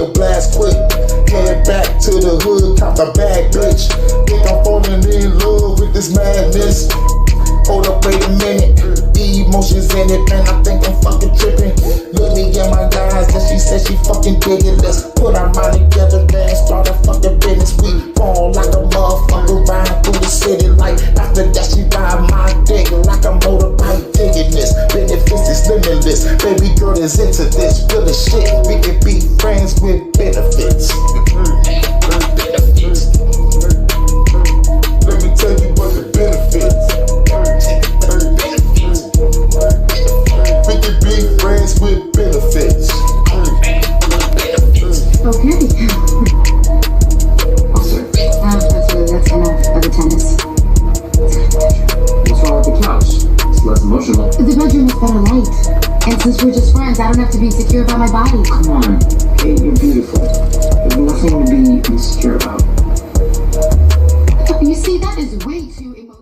the blast quick. Head back to the hood, count the bag, bitch. Think I'm falling in love with this madness. Hold up, wait a minute. The emotions in it, man. I think I'm fucking tripping. Look me in my eyes, and she said she fucking dig it. Let's put our mind together, man. Start a fucking business. We fall like a motherfucker, ride through the city. Like after that, she ride my dick like a motorbike digging this. Benefits is limitless. Baby girl is into this. Feel the shit. We can be friends with benefits. Benefits. Let me tell you what the benefits. We can be friends with benefits. Okay. That's enough of the tennis. What's wrong with the couch? It's less emotional. The bedroom is better light. And since we're just friends, I don't have to be insecure about my body. Come on, Kate, you're beautiful. There's nothing to be insecure about. You see, that is way too emotional.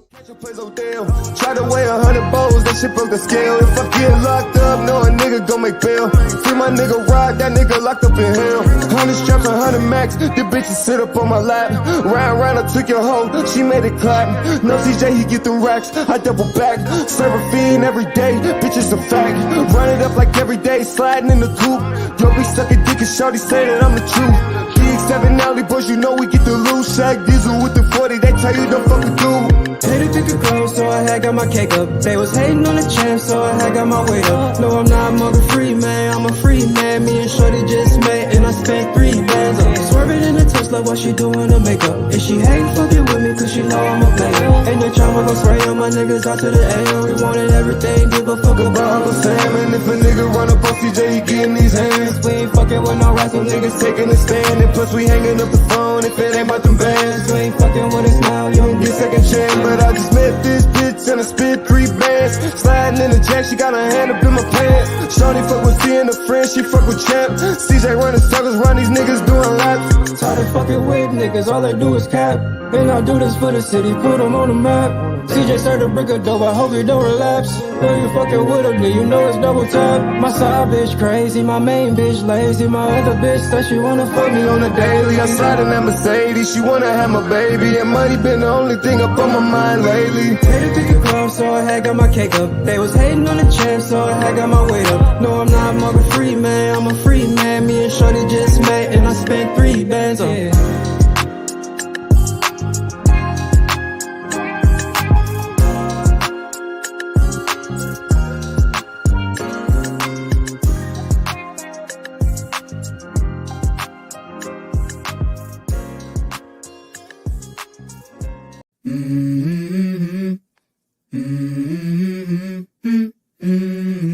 Try to weigh 100 bowls, that shit broke the scale. If I get locked up, no a nigga gon' make bail. Free my nigga Rod, that nigga locked up in hell. 100 straps, 100 max, the bitches sit up on my lap. Round, I took your hoe, she made it clap. No CJ, he get them racks, I double back. Serve a fiend every day, bitch is a fact. Run it up like every day, sliding in the coupe. Yo, be sucking dick and shorty say that I'm the truth. Big 7 alley boys, you know we get the loose. Shaq Diesel with the 40, they tell you don't fuck with dude. Hated took the clothes, so I had got my cake up. They was hating on the champ, so I had got my weight up. No, I'm not, I'm a free man, I'm a free man. Me and Shorty just met, and I spent 3 bands up. Swerving in the Tesla while she doing her makeup. And she ain't fucking with me, cause she know I'm a player. Ain't no trauma gon' spray on my niggas out to the AM. We wanted everything, give a fuck about Uncle Sam. And if a nigga run up on CJ, he getting these hands. We ain't fucking with no rats, some niggas Taking a stand, and plus we hanging up the phone if it ain't about them bands. You ain't fucking with us now, you don't Get second chance, but I just met this bitch and I spit 3 bands. Sliding in the jack, she got her hand up in my pants. Shorty fuck with C and a friend, she fuck with champ. CJ running circles, run these niggas doing laps. Tired of fucking with niggas, all they do is cap. And I do this for the city, put them on the map. CJ started to break a dope, I hope you don't relapse. When you fucking with her, then you know it's double tap. My side bitch crazy, my main bitch lazy. My other bitch said she wanna fuck me on the daily. I slide in that Mercedes, she wanna have my baby. And money been the only thing up on my mind lately. Hated pick a club, so I had got my cake up. They was hating on the champ, so I had got my weight up. No, I'm not, I'm a free man, I'm a free man. Me and Shorty just met, and I spent 3 bands on.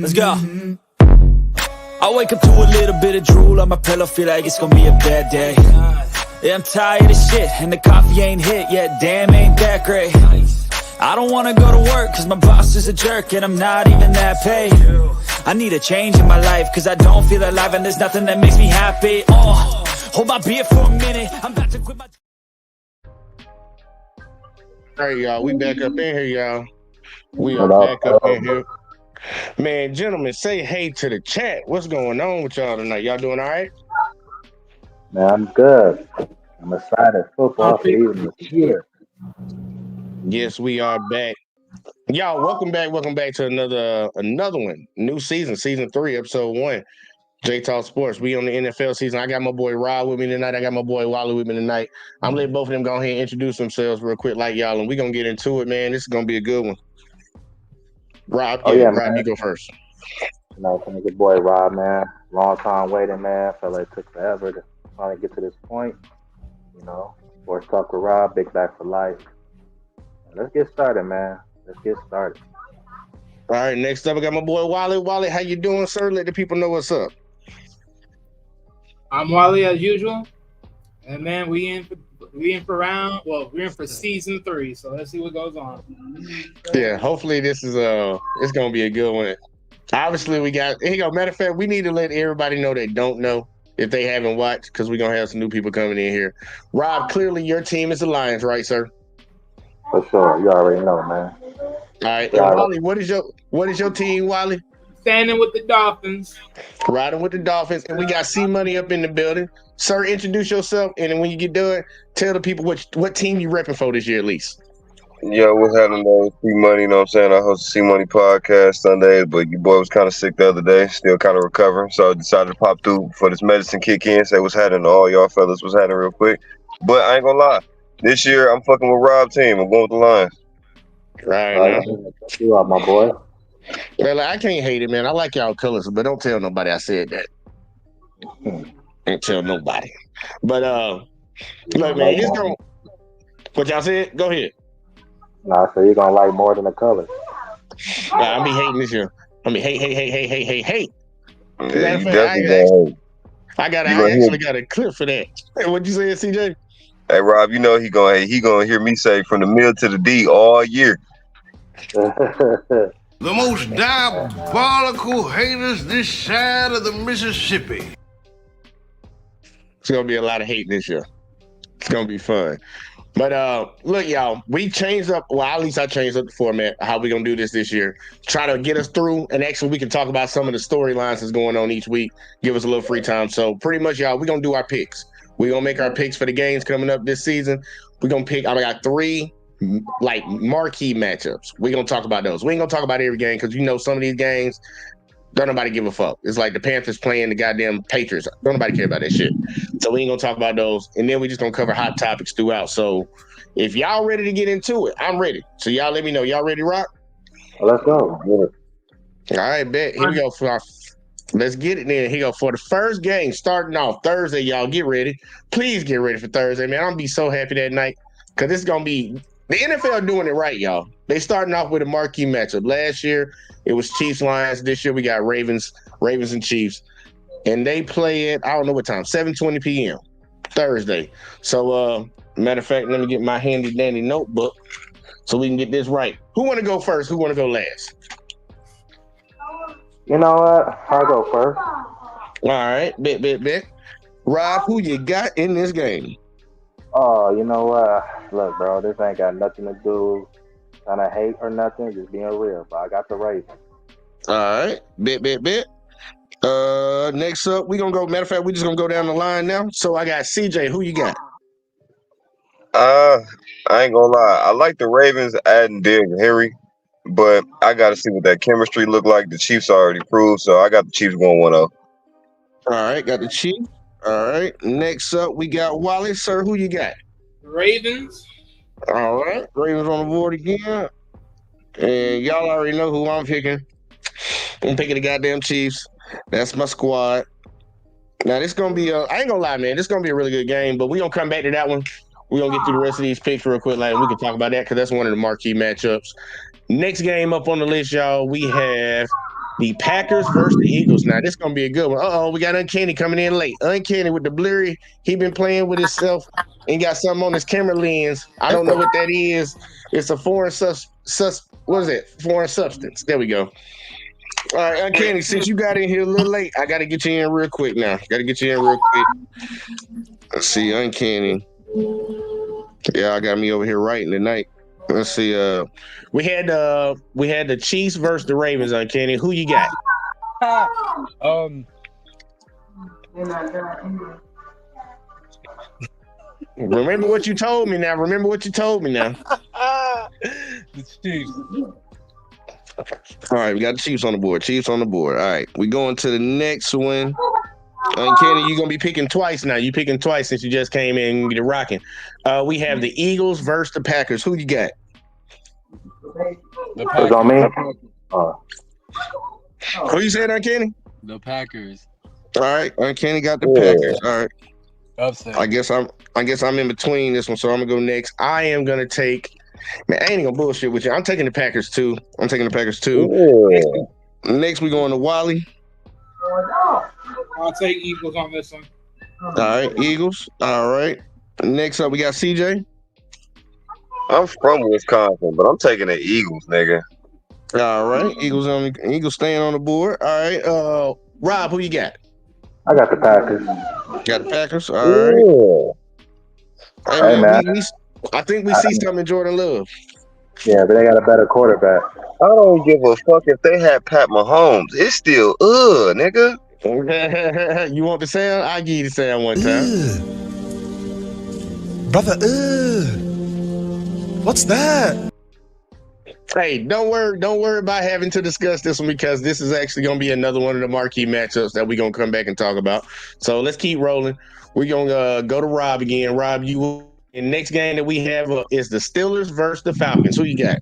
Let's go. I wake up to a little bit of drool on my pillow, feel like it's gonna be a bad day. Yeah, I'm tired of shit, and the coffee ain't hit yet, damn, ain't that great. I don't wanna go to work, cause my boss is a jerk, and I'm not even that paid. I need a change in my life, cause I don't feel alive, and there's nothing that makes me happy. Oh, hold my beer for a minute, I'm about to quit my... Hey y'all, we back up in here, y'all. We are back up in here. Man, gentlemen, say hey to the chat. What's going on with y'all tonight? Y'all doing all right? Man, I'm good. I'm excited. Football season is here. Yes, we are back. Y'all, welcome back to another one. New season, season 3, episode 1. J Talk Sports. We on the NFL season. I got my boy Rod with me tonight. I got my boy Wally with me tonight. I'm letting both of them go ahead and introduce themselves real quick like y'all, and we're going to get into it, man. This is going to be a good one. Rob, Rob, you go first. You know, from your boy Rob, man. Long time waiting, man. Felt like it took forever to finally get to this point. You know, Sports Talk with Rob, big back for life. Let's get started, man. Let's get started. All right, next up, I got my boy Wally. Wally, how you doing, sir? Let the people know what's up. I'm Wally as usual, and man, we're in for season 3, so let's see what goes on. Yeah, hopefully this is it's gonna be a good one. Obviously, we got here you go. Matter of fact, we need to let everybody know that don't know if they haven't watched, because we're gonna have some new people coming in here. Rob, clearly your team is the Lions, right, sir? For sure, you already know, man. All right, and Wally, what is your team, Wally? Standing with the Dolphins. Riding with the Dolphins, and we got C Money up in the building. Sir, introduce yourself, and then when you get done, tell the people what team you repping for this year at least. Yo, what's happening, C Money? You know what I'm saying? I host the C Money podcast Sundays, but your boy was kind of sick the other day, still kind of recovering. So I decided to pop through for this medicine kick in, say what's happening to all y'all fellas, what's happening real quick. But I ain't gonna lie, this year I'm fucking with Rob's team. I'm going with the Lions. Right now. You are my boy. Well, I can't hate it, man. I like y'all colors, but don't tell nobody I said that. Don't tell nobody. But look, man, it's going. What y'all said? Go ahead. Nah, so you're gonna like more than the color. Nah, I be hating this year. I mean, hate. Yeah, you definitely I actually got a clip for that. Hey, what'd you say, CJ? Hey, Rob, you know he gonna hear me say from the mill to the D all year. The most diabolical haters this side of the Mississippi. It's gonna be a lot of hate this year. It's gonna be fun. But look, y'all, we changed up. Well, at least I changed up the format. How we gonna do this year? Try to get us through, and actually, we can talk about some of the storylines that's going on each week. Give us a little free time. So, pretty much, y'all, we gonna do our picks. We gonna make our picks for the games coming up this season. We gonna pick. I got 3 like marquee matchups. We gonna talk about those. We ain't gonna talk about every game because some of these games. Don't nobody give a fuck. It's like the Panthers playing the goddamn Patriots. Don't nobody care about that shit. So we ain't gonna talk about those. And then we just gonna cover hot topics throughout. So if y'all ready to get into it, I'm ready. So y'all let me know. Y'all ready to rock? Let's go. All right, bet. Here we go. Let's get it then. Here we go. For the first game, starting off Thursday, y'all get ready. Please get ready for Thursday, man. I'm gonna be so happy that night. Because this is gonna be the NFL doing it right, y'all. They starting off with a marquee matchup. Last year, it was Chiefs-Lions. This year, we got Ravens and Chiefs. And they play at, I don't know what time, 7:20 p.m. Thursday. So, matter of fact, let me get my handy-dandy notebook so we can get this right. Who want to go first? Who want to go last? You know what? I'll go first. All right. Bet. Rob, who you got in this game? Oh, you know what? Look, bro, this ain't got nothing to do trying to hate or nothing, just being real. But I got the Ravens. All right. Bet. Next up, we gonna go. Matter of fact, we just gonna go down the line now. So I got CJ. Who you got? I ain't gonna lie. I like the Ravens adding Derrick Henry, but I gotta see what that chemistry look like. The Chiefs already proved, so I got the Chiefs going 1-0. All right, got the Chiefs. All right. Next up, we got Wally. Sir, who you got? Ravens. All right. Ravens on the board again. And y'all already know who I'm picking. I'm picking the goddamn Chiefs. That's my squad. Now, this going to be I ain't going to lie, man. This going to be a really good game, but we going to come back to that one. We're going to get through the rest of these picks real quick. Like, we can talk about that because that's one of the marquee matchups. Next game up on the list, y'all, we have the Packers versus the Eagles. Now, this is going to be a good one. We got Uncanny coming in late. Uncanny with the blurry. He been playing with himself and got something on his camera lens. I don't know what that is. It's a foreign what is it? Foreign substance. There we go. All right, Uncanny, since you got in here a little late, I got to get you in real quick now. Let's see, Uncanny. Yeah, I got me over here writing tonight. Let's see. We had the Chiefs versus the Ravens, Uncanny. Who you got? Remember what you told me now. The Chiefs. All right, we got the Chiefs on the board. All right, we going to the next one. Uncanny, you're going to be picking twice now. You picking twice since you just came in and get it rocking. We have the Eagles versus the Packers. Who you got? The Packers. On me? Who you said, Uncanny? The Packers. All right, Uncanny got the Packers. All right. Upset. I guess I'm in between this one, so I'm gonna go next. I am gonna take. Man, I ain't even gonna bullshit with you. I'm taking the Packers too. Next, we going to Wally. I'll take Eagles on this one. All right, Eagles. All right. Next up, we got CJ. I'm from Wisconsin, but I'm taking the Eagles, nigga. All right, Eagles staying on the board. All right, Rob, who you got? I got the Packers. Got the Packers. All right. Hey, man. I think we see something in Jordan Love. Yeah, but they got a better quarterback. I don't give a fuck if they had Pat Mahomes. It's still nigga. You want the sound? I'll give you the sound one time. Brother, what's that? Hey, don't worry about having to discuss this one because this is actually going to be another one of the marquee matchups that we're going to come back and talk about. So let's keep rolling. We're going to go to Rob again. Rob, the next game that we have is the Steelers versus the Falcons. Who you got?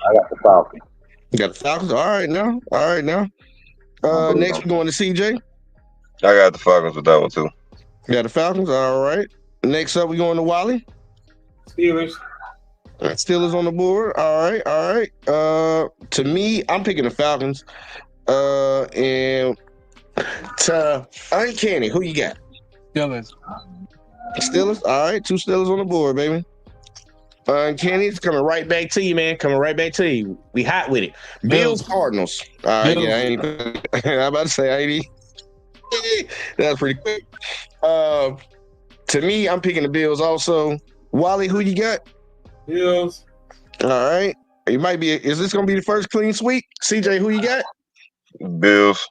I got the Falcons. You got the Falcons? All right now. Next we're going to CJ. I got the Falcons with that one too. You got the Falcons? All right. Next up, we're going to Wally. Steelers. Steelers on the board. All right. To me, I'm picking the Falcons. And to Uncanny, who you got? Steelers. Steelers. All right, 2 Steelers on the board, baby. Uncanny, it's coming right back to you, man. Coming right back to you. We hot with it. Bills Cardinals. All right, yeah. I'm about to say I ain't. That's pretty quick. To me, I'm picking the Bills also. Wally, who you got? Bills. All right. It might be. Is this going to be the first clean sweep? CJ, who you got? Bills.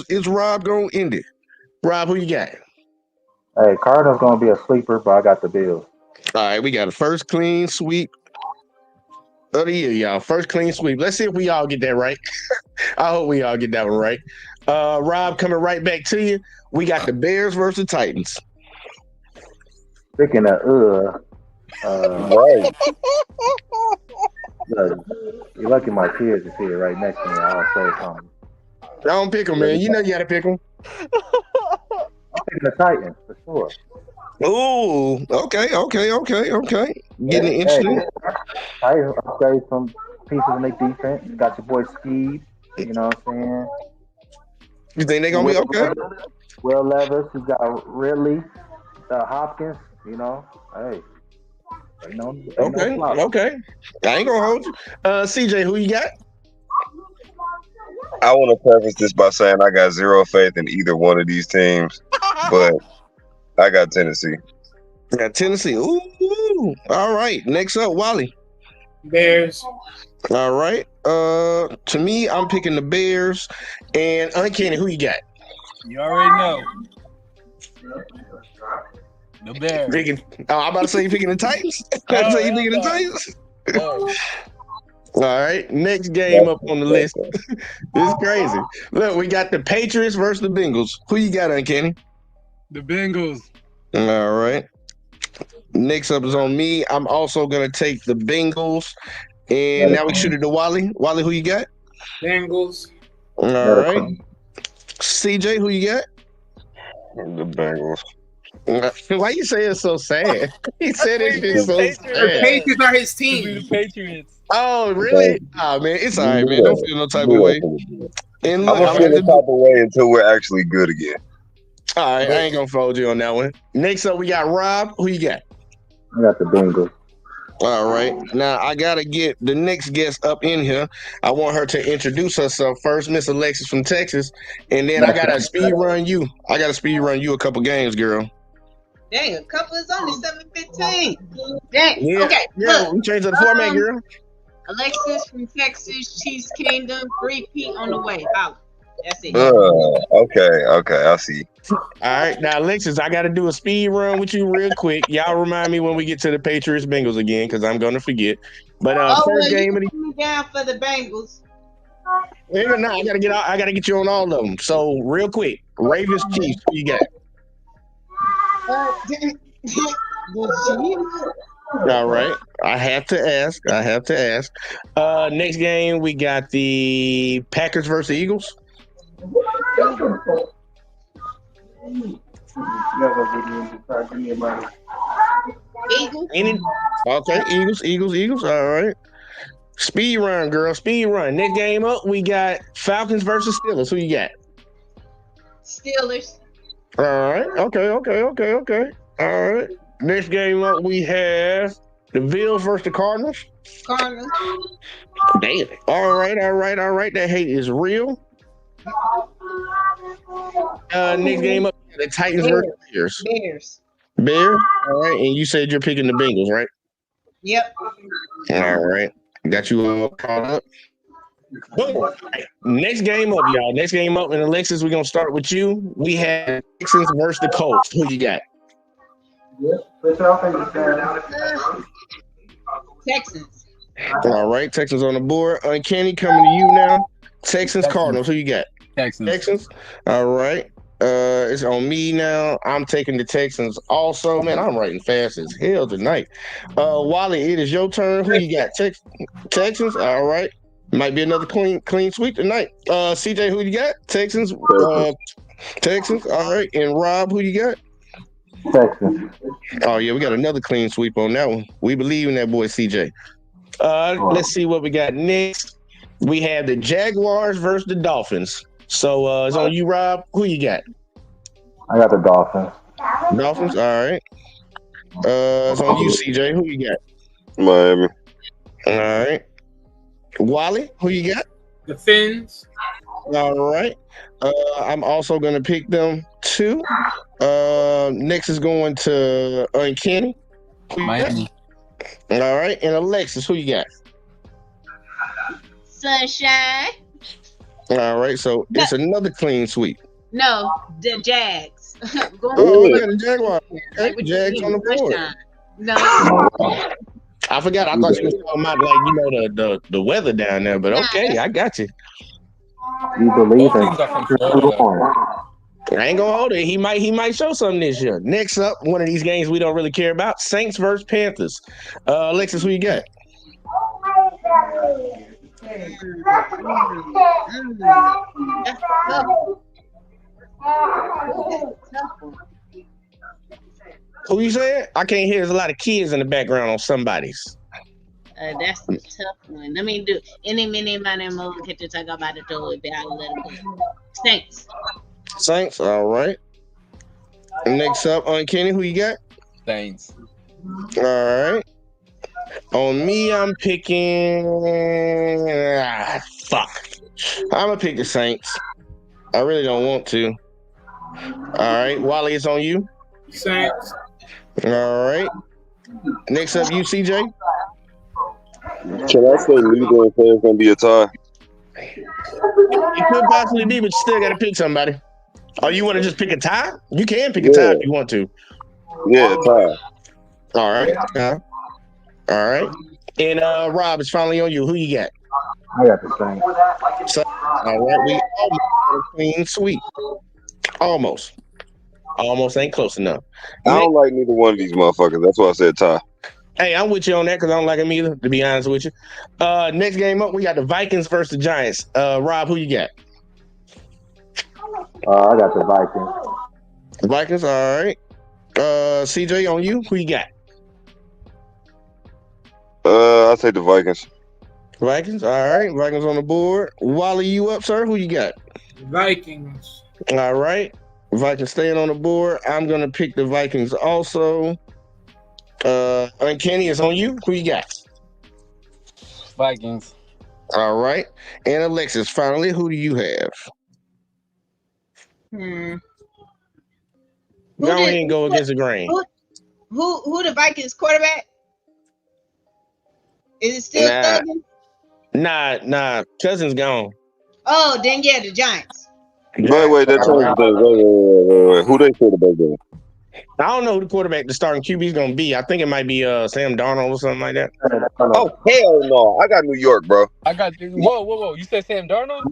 Is Rob going to end it? Rob, who you got? Hey, Cardinals going to be a sleeper, but I got the Bills. All right, we got a first clean sweep of the year, y'all. First clean sweep. Let's see if we all get that right. I hope we all get that one right. Rob, coming right back to you. We got the Bears versus Titans. Speaking of right. You're lucky my kids is here right next to me. I'll say something. Don't pick them, man. You know you got to pick them. I'm picking the Titans for sure. Ooh, okay. Getting interesting. Titans upgrade some pieces in their defense. You got your boy Steve. You know what I'm saying? You think they're gonna be okay? Will Levis, you got Ridley, Hopkins. You know, hey. Okay. I ain't gonna hold you. CJ, who you got? I want to preface this by saying I got zero faith in either one of these teams, but I got Tennessee. Got Tennessee. Ooh. All right. Next up, Wally. Bears. All right. To me, I'm picking the Bears. And Uncanny, who you got? You already know. The Bears. I'm about to say you picking the Titans. I'm about to say you picking the Titans. All right. Next game up on the list. This is crazy. Look, we got the Patriots versus the Bengals. Who you got, Uncanny? The Bengals. All right. Next up is on me. I'm also going to take the Bengals. And now we shoot it to Wally. Wally, who you got? Bengals. All right. CJ, who you got? The Bengals. Why you say it's so sad? He said it's so sad. The Patriots are his team. The Patriots. Oh, really? Oh, man. It's all right, man. Don't feel no type of way. And look, I'm going to feel the type of way until we're actually good again. All right. I ain't going to fold you on that one. Next up, we got Rob. Who you got? I got the Bengals. All right. Now, I got to get the next guest up in here. I want her to introduce herself first, Miss Alexis from Texas. And then I got to speed run you. A couple games, girl. Dang, a couple is only 7:15. Dang. Yeah, Okay. Yeah, we changed the format, girl. Alexis from Texas, Cheese Kingdom, 3P on the way. Holla. That's it. Okay, I see. All right, now Alexis, I got to do a speed run with you real quick. Y'all remind me when we get to the Patriots Bengals again, because I'm gonna forget. But first game of the me down for the Bengals. no, I gotta get you on all of them. So real quick, Ravens Chiefs, who you got? The Chiefs. All right, I have to ask. Next game, we got the Packers versus Eagles. Eagles. Okay, Eagles. All right. Speed run, girl. Speed run. Next game up, we got Falcons versus Steelers. Who you got? Steelers. All right. Okay. All right. Next game up, we have the Bills versus the Cardinals. Cardinals. Damn. All right. That hate is real. Next game up, the Titans versus Bears. Bears. All right. And you said you're picking the Bengals, right? Yep. All right. Got you all caught up. Boom. Next game up, y'all. Next game up. And Alexis, we're going to start with you. We have Texans versus the Colts. Who you got? Texans. All right. Texans on the board. Uncanny coming to you now. Texans, Cardinals. Who you got? Texans. All right. It's on me now. I'm taking the Texans also. Man, I'm writing fast as hell tonight. Wally, it is your turn. Who you got? Texans. All right. Might be another clean sweep tonight. CJ, who you got? Texans. Texans. All right. And Rob, who you got? Texans. Oh yeah, we got another clean sweep on that one. We believe in that boy CJ. Let's see what we got next. We have the Jaguars versus the Dolphins. So it's on you, Rob. Who you got? I got the Dolphins. Dolphins. All right. It's on you, CJ. Who you got? Miami. All right. Wally, who you got? The Fins. All right. I'm also going to pick them too. Next is going to Uncanny. Miami. All right. And Alexis, who you got? Sunshine. All right. So it's another clean sweep. No, the Jags. We got the Jaguars. Okay. Jags on the board. No. I forgot. I thought you were talking about the weather down there, but okay, I got you. You believe in I ain't gonna hold it. He might show something this year. Next up, one of these games we don't really care about: Saints versus Panthers. Alexis, who you got? Who you said? I can't hear. There's a lot of kids in the background on somebody's. That's a tough one. Let me do any, mini, money, more. Get to talk about it. Throw it back. Let it go. Saints. Saints. All right. Next up, on Kenny, who you got? Saints. All right. On me, I'm picking. Fuck. I'm gonna pick the Saints. I really don't want to. All right, Wally, it's on you. Saints. All right. Next up, you, CJ. Can I say neither of them gonna be a tie? It could possibly be, but you still got to pick somebody. Oh, you want to just pick a tie? You can pick a tie if you want to. Yeah, tie. All right. All right. And Rob, it's finally on you. Who you got? I got the Saints. So, all right. We almost got a clean sweep. Almost. Almost ain't close enough. I don't like neither one of these motherfuckers. That's why I said tie. Hey, I'm with you on that because I don't like them either, to be honest with you. Next game up, we got the Vikings versus the Giants. Rob, who you got? I got the Vikings. The Vikings, all right. CJ, on you, who you got? I'll take the Vikings. Vikings, all right. Vikings on the board. Wally, you up, sir? Who you got? Vikings. All right. Vikings staying on the board. I'm going to pick the Vikings also. Uncanny is on you. Who you got? Vikings. All right. And Alexis, finally, who do you have? Go ahead and go against the grain. Who the Vikings quarterback? Is it still Thuggin? Nah. Cousins gone. Oh, then yeah, the Giants. Wait, that changes things. Wait. Who they quarterback then? I don't know who the quarterback, the starting QB is going to be. I think it might be Sam Darnold or something like that. Oh, hell no. I got New York, bro. I got whoa. You said Sam Darnold?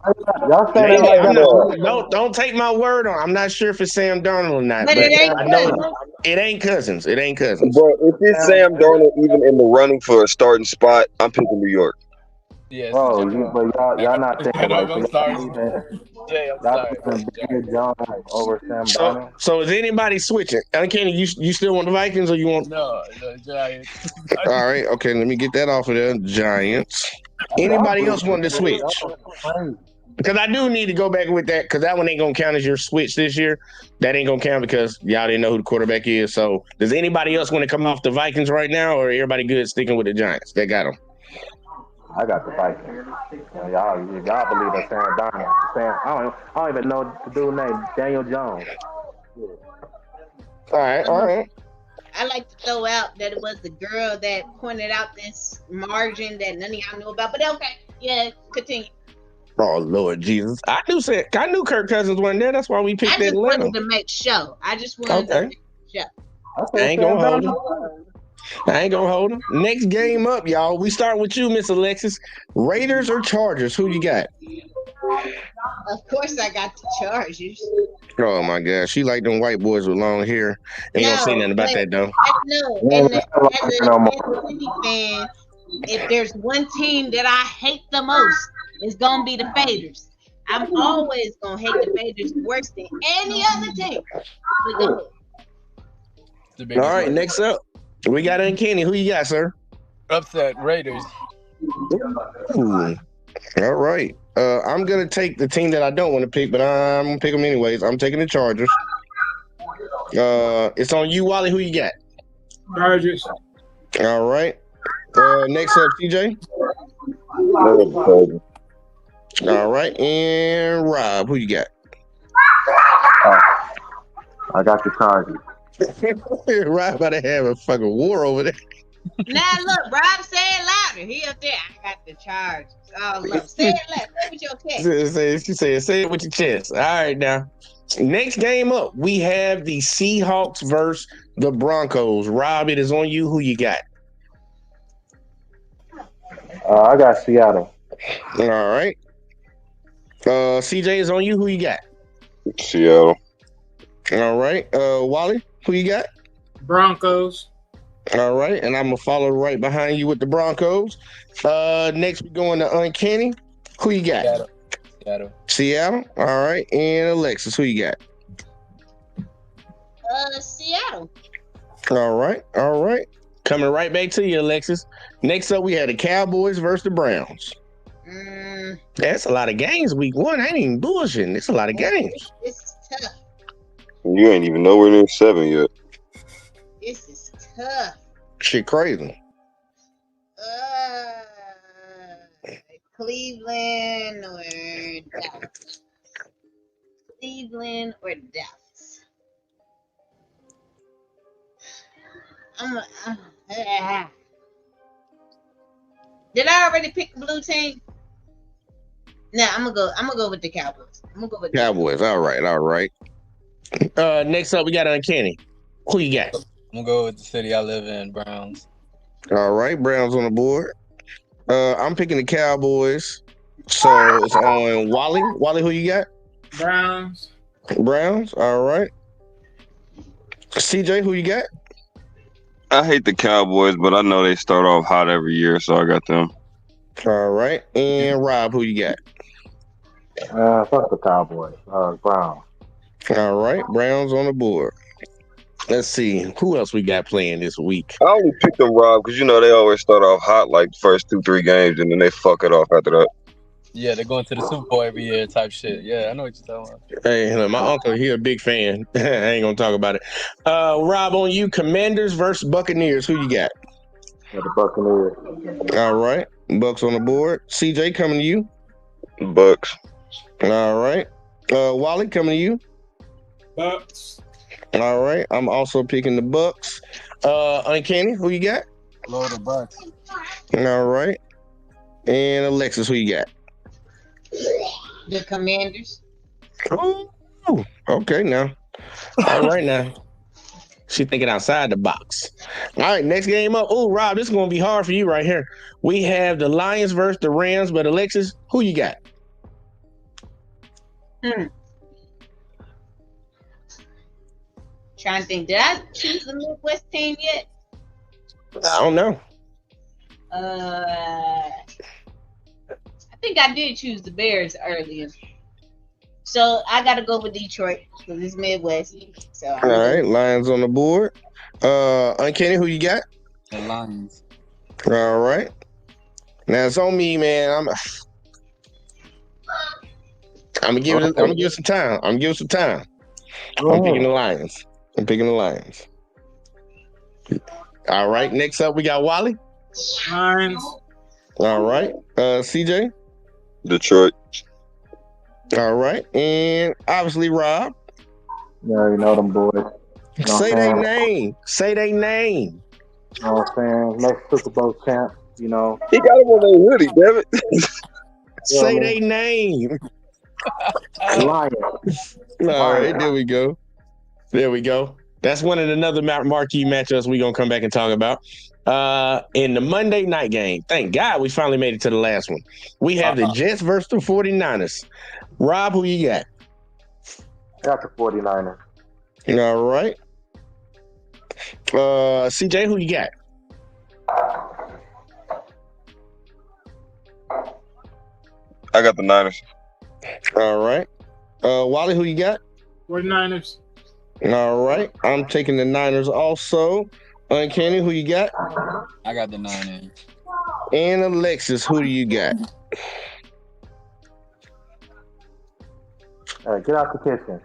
Y'all said that don't take my word on. I'm not sure if it's Sam Darnold or not. But it ain't I know it ain't Cousins. It ain't Cousins. But if it's Sam Darnold even in the running for a starting spot, I'm picking New York. Yes. Oh, but y'all not thinking like I'm sorry. Jay, I'm sorry. Daniel Jones over Sam Darnold. So is anybody switching? Uncanny, you still want the Vikings or you want? No, Giants. All right, okay. Let me get that off of there. Giants. Anybody else want to switch? Because I do need to go back with that because that one ain't gonna count as your switch this year. That ain't gonna count because y'all didn't know who the quarterback is. So does anybody else want to come off the Vikings right now, or everybody good sticking with the Giants? They got them. I got the Vikings. Y'all believe that Sam Darnold. I don't even know the dude's name. Daniel Jones. All right. I like to throw out that it was the girl that pointed out this margin that none of y'all know about, but okay. Yeah, continue. Oh Lord Jesus! I knew Kirk Cousins wasn't there. That's why we picked I just Atlanta. wanted to make sure. I just wanted to Okay. make sure. I ain't gonna hold him. I ain't gonna hold him. Next game up, y'all. We start with you, Miss Alexis. Raiders or Chargers? Who you got? Of course, I got the Chargers. Oh my gosh, she like them white boys with long hair. Ain't gonna say nothing about that though. As a City fan, if there's one team that I hate the most, it's gonna be the Faders. I'm always gonna hate the Faders worse than any other team. But go ahead. All right, next up, we got Uncanny. Who you got, sir? Upset Raiders. Ooh. All right. I'm gonna take the team that I don't want to pick, but I'm gonna pick them anyways. I'm taking the Chargers. It's on you, Wally. Who you got? Chargers. All right. Next up, CJ. All right, and Rob, who you got? I got the Chargers. Rob about to have a fucking war over there. Now look, Rob, say it louder. He up there. I got the Chargers. Oh look, say it loud. Say it with your chest. She said, say it with your chest. All right, now. Next game up, we have the Seahawks versus the Broncos. Rob, it is on you. Who you got? I got Seattle. All right. CJ is on you. Who you got? Seattle. All right. Wally, who you got? Broncos. All right. And I'm going to follow right behind you with the Broncos. Next, we're going to Uncanny. Who you got? Seattle. All right. And Alexis, who you got? Seattle. All right. All right. Coming right back to you, Alexis. Next up, we had the Cowboys versus the Browns. That's a lot of games week one. I ain't even bullshitting. It's a lot of games. This is tough. You ain't even nowhere near 7 yet. This is tough. Shit crazy. Cleveland or Dallas? Cleveland or Dallas? Did I already pick the blue team? No, I'm gonna go with the Cowboys. Cowboys. All right. All right. Next up, we got Uncanny. Who you got? I'm gonna go with the city I live in, Browns. All right. Browns on the board. I'm picking the Cowboys. So it's on Wally. Wally, who you got? Browns. Browns. All right. CJ, who you got? I hate the Cowboys, but I know they start off hot every year, so I got them. All right. And Rob, who you got? Fuck the Cowboys. Browns. All right. Browns on the board. Let's see. Who else we got playing this week? I only picked them, Rob, because, you know, they always start off hot like the first 2-3 games, and then they fuck it off after that. Yeah, they're going to the Super Bowl every year type shit. Yeah, I know what you're talking about. Hey, look, my uncle, he a big fan. I ain't going to talk about it. Rob, on you, Commanders versus Buccaneers. Who you got? The Buccaneers. All right. Bucks on the board. CJ, coming to you. Bucks. All right. Wally, coming to you. Bucks. All right. I'm also picking the Bucks. Uncanny, who you got? Lord of Bucks. All right. And Alexis, who you got? The Commanders. Oh, okay now. All right now. She thinking outside the box. All right, next game up. Oh, Rob, this is going to be hard for you right here. We have the Lions versus the Rams, but Alexis, who you got? Trying to think. Did I choose the Midwest team yet? I don't know. I think I did choose the Bears earlier. So I got to go with Detroit because it's Midwest. So all right, Lions on the board. Uncanny, who you got? The Lions. All right. Now it's on me, man. I'm gonna give it some time. I'm picking the Lions. All right. Next up, we got Wally. Lions. All right. CJ. Detroit. All right. And obviously Rob. Yeah, you know them boys. Say their name. You know what I'm saying? Next Super Bowl champ, you know. He got him on a hoodie, damn it. Say their name. Lions. All right, there we go. There we go. That's one of the another marquee matchups we're going to come back and talk about. In the Monday night game, thank God we finally made it to the last one. We have the Jets versus the 49ers. Rob, who you got? Got the 49ers. All right. CJ, who you got? I got the Niners. All right. Wally, who you got? 49ers. All right. I'm taking the Niners also. Uncanny, who you got? I got the Niners. And Alexis, who do you got? Get out the kitchen.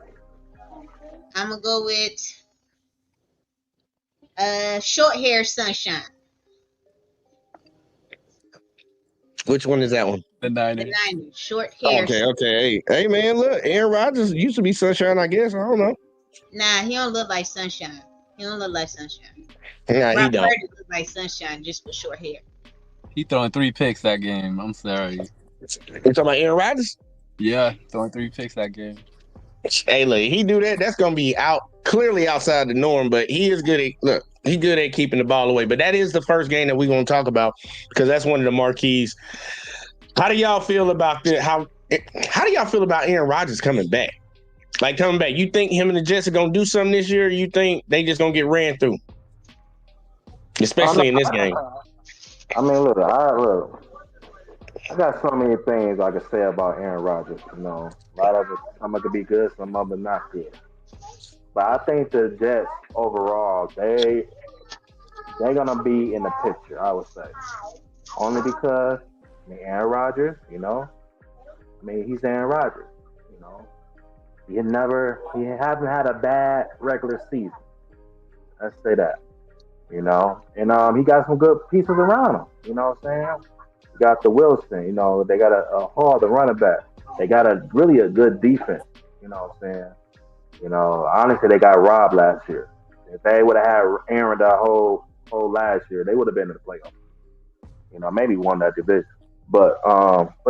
I'm gonna go with short hair sunshine. Which one is that one? The Niners. The Niners. Short hair. Okay. Hey, man, look, Aaron Rodgers used to be sunshine, I guess. I don't know. Nah, he don't look like sunshine. He don't look like sunshine. Nah, he Brock don't. Purdy look like sunshine just with short hair. He throwing 3 picks that game. I'm sorry. You talking about Aaron Rodgers? Yeah, throwing 3 picks that game. Hey, look, he do that. That's gonna be clearly outside the norm. But he is good at he's good at keeping the ball away. But that is the first game that we're gonna talk about because that's one of the marquees. How do y'all feel about this? How do y'all feel about Aaron Rodgers coming back? Like coming back, you think him and the Jets are gonna do something this year? Or you think they just gonna get ran through, especially in this game? I mean, look. I got so many things I could say about Aaron Rodgers. You know, a lot of it, some of it could be good, some of it not good. But I think the Jets overall, they're gonna be in the picture. I would say, only because Aaron Rodgers. You know, he's Aaron Rodgers. You know, he hasn't had a bad regular season. Let's say that. You know, and he got some good pieces around him. You know what I'm saying? Got the Wilson, you know, they got a Hall, the running back. They got really a good defense, you know what I'm saying? You know, honestly, they got robbed last year. If they would have had Aaron that whole last year, they would have been in the playoffs. You know, maybe won that division. But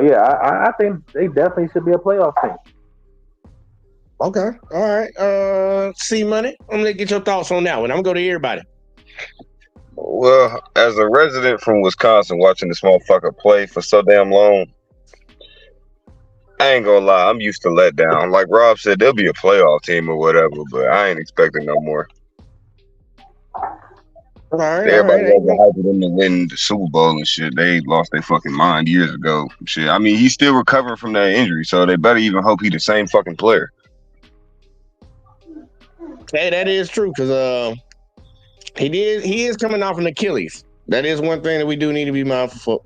yeah, I think they definitely should be a playoff team. Okay, all right. C Money, I'm gonna get your thoughts on that one. I'm gonna go to everybody. Well, as a resident from Wisconsin, watching this motherfucker play for so damn long, I ain't gonna lie, I'm used to letdown. Like Rob said, they'll be a playoff team or whatever, but I ain't expecting no more. All right, Everybody was hyping them to win the Super Bowl and shit. They lost their fucking mind years ago. Shit, I mean, he's still recovering from that injury, so they better even hope he's the same fucking player. Hey, that is true because he is coming off an Achilles. That is one thing that we do need to be mindful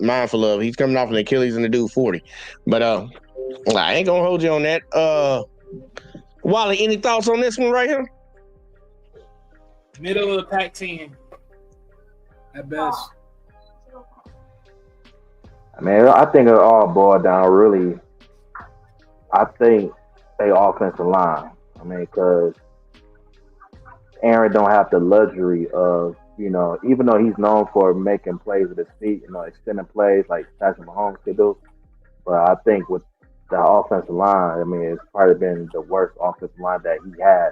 of. He's coming off an Achilles and the dude 40. But I ain't gonna hold you on that. Wally, any thoughts on this one right here? Middle of the pack team. At best. I mean, I think it all boiled down really. I think they offensive line. I mean, because Aaron don't have the luxury of, you know, even though he's known for making plays with his feet, you know, extending plays like Patrick Mahomes could do. But I think with the offensive line, I mean, it's probably been the worst offensive line that he had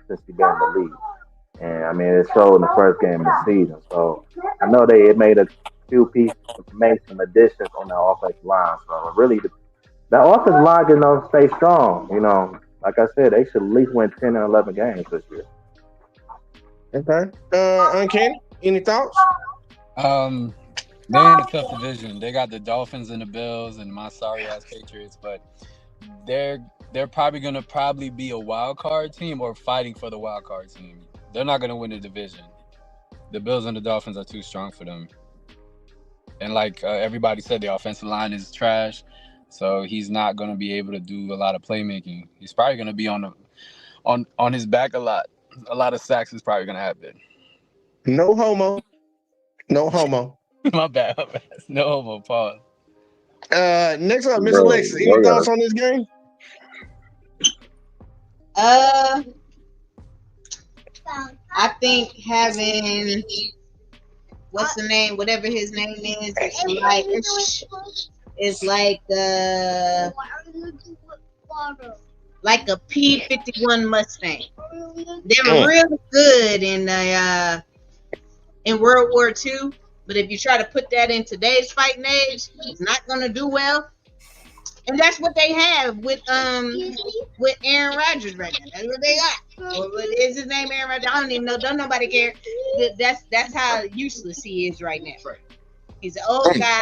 since he's been in the league. And I mean, it showed in the first game of the season. So I know it made a few pieces, made some additions on the offensive line. So really, the offensive line can stay strong. You know, like I said, they should at least win 10 or 11 games this year. Okay. Uncanny, any thoughts? They're in a tough division. They got the Dolphins and the Bills and my sorry ass Patriots, but they're probably gonna be a wild card team or fighting for the wild card team. They're not gonna win the division. The Bills and the Dolphins are too strong for them. And like everybody said, the offensive line is trash, so he's not gonna be able to do a lot of playmaking. He's probably gonna be on his back a lot. A lot of sacks is probably gonna happen. No homo. No homo. My bad. No homo. Pause. Next up, Miss Alexis. Any thoughts on this game? I think having what's the name, whatever his name is, is like a P-51 Mustang. They were really good in World War II, but if you try to put that in today's fighting age, it's not going to do well. And that's what they have with Aaron Rodgers right now. That's what they got. What is his name, Aaron Rodgers? I don't even know. Don't nobody care. That's how useless he is right now. He's an old guy.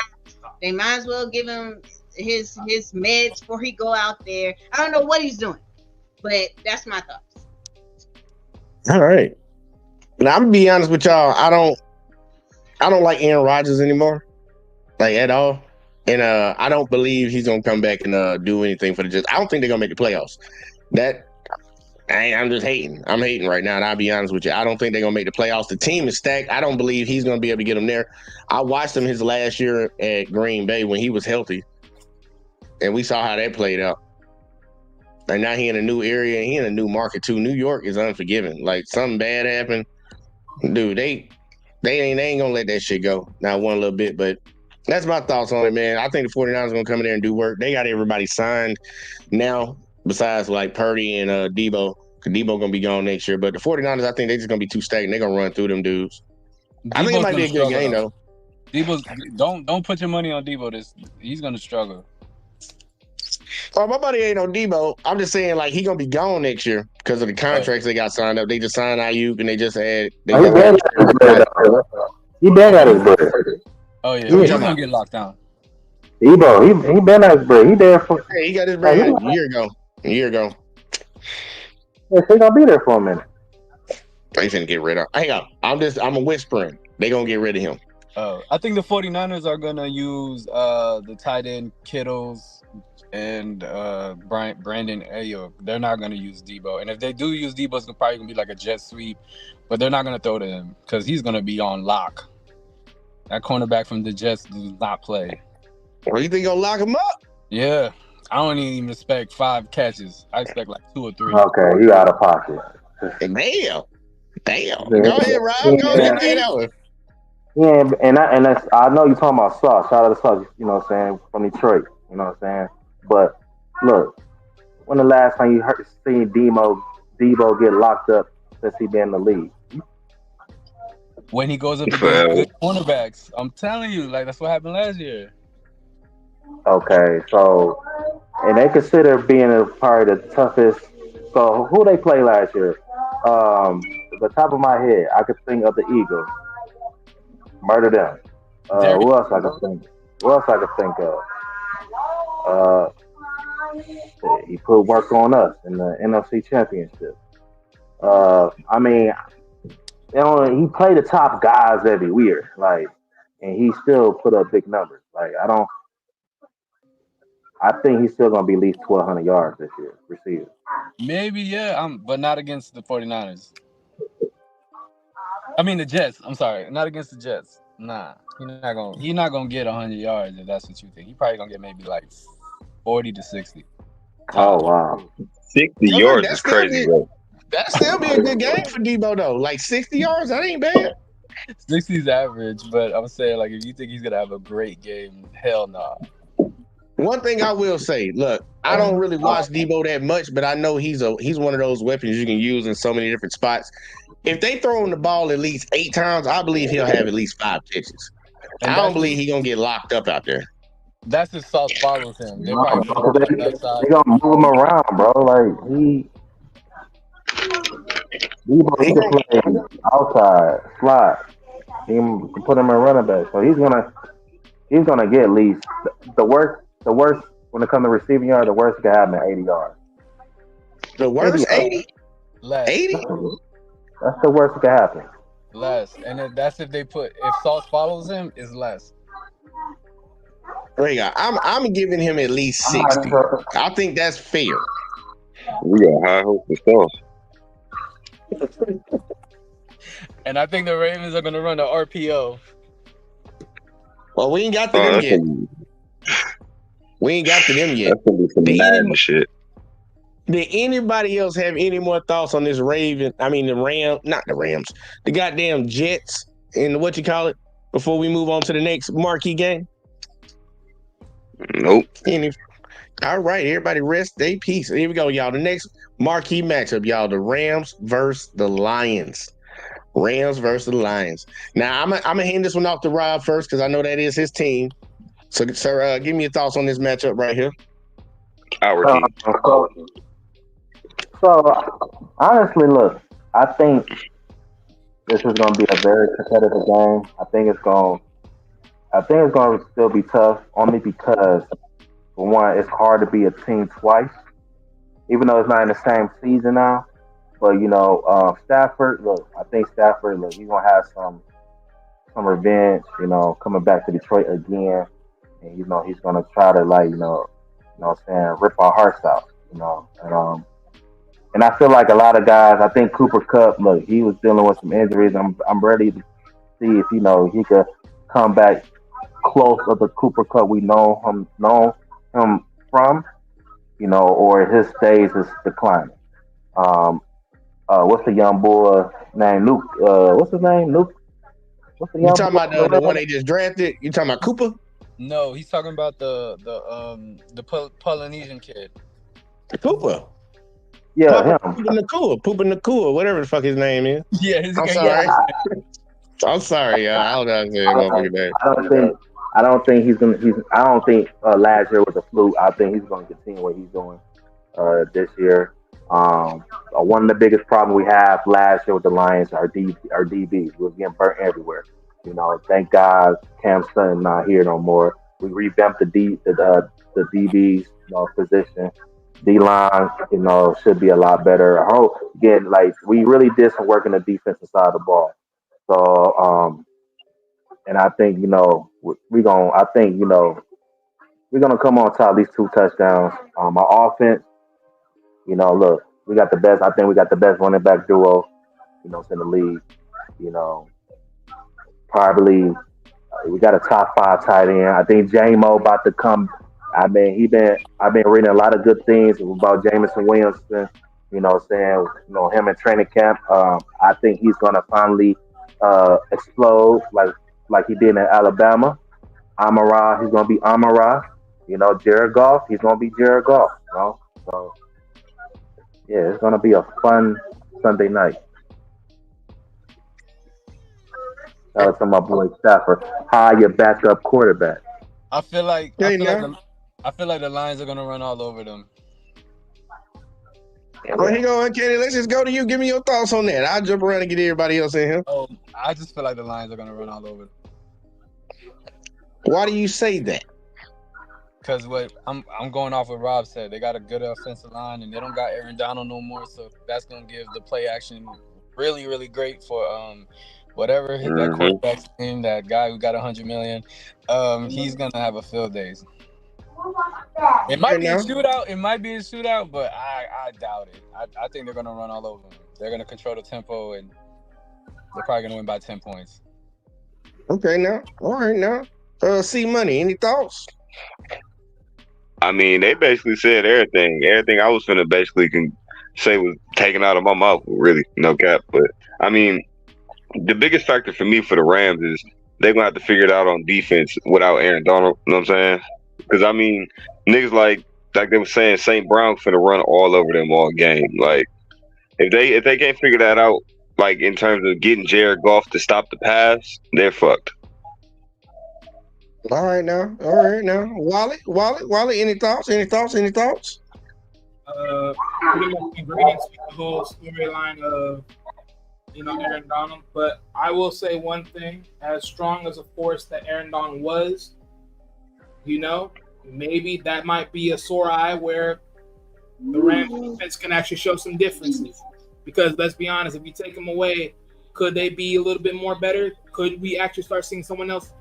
They might as well give him his meds before he go out there. I don't know what he's doing, but that's my thoughts. All right. Now I'm gonna be honest with y'all. I don't like Aaron Rodgers anymore, like at all. And I don't believe he's gonna come back and do anything for the Jets. I don't think they're gonna make the playoffs. I'm just hating. I'm hating right now, and I'll be honest with you. I don't think they're gonna make the playoffs. The team is stacked. I don't believe he's gonna be able to get them there. I watched him his last year at Green Bay when he was healthy, and we saw how that played out. And now he in a new area, and he in a new market too. New York is unforgiving. Like something bad happened, dude. They ain't gonna let that shit go. Not one little bit, but. That's my thoughts on it, man. I think the 49ers are going to come in there and do work. They got everybody signed now, besides like Purdy and Debo. Debo going to be gone next year. But the 49ers, I think they're just going to be too stagnant. They're going to run through them dudes. I think it might be a good game, though. Don't put your money on Debo. He's going to struggle. Oh, my buddy ain't on Debo. I'm just saying, like, he's going to be gone next year because of the contracts they got signed up. They just signed Ayuk, and they just had... He been at his bread. Oh, yeah. He's going to get locked down. Debo, he been at his bread. He there for... He got his bread a year ago. Yeah, he's going to be there for a minute. They finna get rid of him. Hang on. I'm whispering. They going to get rid of him. I think the 49ers are going to use the tight end Kittles and Brandon Ayuk. They're not going to use Debo. And if they do use Debo, it's probably going to be like a jet sweep. But they're not going to throw to him because he's going to be on lock. That cornerback from the Jets does not play. Well, you think you're going to lock him up? Yeah. I don't even expect 5 catches. I expect like 2 or 3. Okay, you out of pocket. Damn. Go ahead, Rob. Go ahead, man. Yeah, and I know you're talking about Sauce. Shout out to Sauce, you know what I'm saying, from Detroit. You know what I'm saying? But look, when the last time you seen Debo get locked up since he been in the league? When he goes up against good cornerbacks, I'm telling you, like that's what happened last year. Okay, so and they consider being a part of the toughest. So who they play last year? The top of my head, I could think of the Eagles. Murder them. Who else I could think of? He put work on us in the NFC Championship. I mean, you know, he played the top guys every year, like, and he still put up big numbers. Like, I think he's still gonna be at least 1,200 yards this year, receiving. Maybe, yeah, but not against the 49ers. I mean the Jets. I'm sorry, not against the Jets. Nah, he's not gonna get 100 yards if that's what you think. He probably gonna get maybe like 40 to 60. Oh wow, 60 yards is crazy, bro. That'd still be a good game for Debo though. Like 60 yards, that ain't bad. 60 is average, but I'm saying like if you think he's gonna have a great game, hell no. One thing I will say, look, I don't really watch Debo that much, but I know he's one of those weapons you can use in so many different spots. If they throw him the ball at least 8 times, I believe he'll have at least 5 catches. I don't believe he's gonna get locked up out there. That's if Sauce follows him. They're probably gonna move him around, bro. Like he can play outside, slot. He can put him in running back. So he's gonna get at least the worst when it comes to receiving yard, the worst can happen at 80 yards. The worst 80? Less. 80? That's the worst that can happen. Less. And that's if Sauce follows him, is less. There you go. I'm giving him at least 60. I think that's fair. We got high hopes for Sauce. And I think the Ravens are gonna run the RPO. Well, we ain't got to them yet. We ain't got to them yet. That's gonna be some mad shit. Did anybody else have any more thoughts on this the goddamn Jets and what you call it before we move on to the next marquee game? Nope. All right, everybody rest their peace. Here we go, y'all. The next marquee matchup, y'all. The Rams versus the Lions. Rams versus the Lions. Now, I'm going to hand this one off to Rob first because I know that is his team. So, sir, give me your thoughts on this matchup right here. Our team. So, honestly, look, I think this is going to be a very competitive game. I think it's going to still be tough, only because, for one, it's hard to be a team twice, even though it's not in the same season now. But Stafford. Look, I think Stafford. Look, he's gonna have some revenge. Coming back to Detroit again, and he's gonna try to rip our hearts out. And I feel like a lot of guys. I think Cooper Cup. Look, he was dealing with some injuries. I'm ready to see if he could come back close of the Cooper Cup we know him from. Or his days is declining. What's the young boy named Luke? What's his name? Luke. What's the young? You talking about the one they just drafted? You talking about Cooper? No, he's talking about the Polynesian kid. Cooper. Yeah, him. Poopa Nakua, whatever the fuck his name is. Yeah, I'm sorry. I'm sorry, y'all. I don't think he's gonna. I don't think last year was a fluke. I think he's gonna continue what he's doing this year. One of the biggest problems we have last year with the Lions are DBs. We were getting burnt everywhere. Thank God Cam Sutton not here no more. We revamped the DBs position. D line, should be a lot better. I hope again, we really did some work in the defensive side of the ball. So, and I think we're gonna come on top at least 2 touchdowns. Our offense, look, we got the best. I think we got the best running back duo, in the league. Probably we got a top 5 tight end. I think J-Mo about to come. I've been reading a lot of good things about Jameson Williamson. Saying him in training camp. I think he's gonna finally explode like he did in Alabama. Amara, he's gonna be Amara. Jared Goff, he's gonna be Jared Goff. So yeah, it's gonna be a fun Sunday night. Shout out to my boy Stafford. Hire your backup quarterback. I feel like the Lions are gonna run all over them. Well, here you go, Kenny. Let's just go to you. Give me your thoughts on that. I'll jump around and get everybody else in here. Oh, I just feel like the Lions are gonna run all over them. Why do you say that? Because I'm going off what Rob said. They got a good offensive line, and they don't got Aaron Donald no more. So that's gonna give the play action really, really great for whatever hit that quarterback's name, that guy who got $100 million. He's gonna have a field days. It might be a shootout. But I doubt it. I think they're gonna run all over them. They're gonna control the tempo, and they're probably gonna win by 10 points. Okay, now, all right, now. C Money, any thoughts? I mean, they basically said everything. Everything I was finna basically can say was taken out of my mouth. Really, no cap. But I mean, the biggest factor for me for the Rams is they're gonna have to figure it out on defense without Aaron Donald. You know what I'm saying? Because I mean, niggas like they were saying, St. Brown's finna run all over them all game. Like if they can't figure that out, like in terms of getting Jared Goff to stop the pass, they're fucked. All right now. Wally, any thoughts? Pretty much ingredients with the whole storyline of Aaron Donald. But I will say one thing: as strong as a force that Aaron Donald was, maybe that might be a sore eye where the Rams defense can actually show some differences. Because let's be honest, if you take him away, could they be a little bit more better? Could we actually start seeing someone else,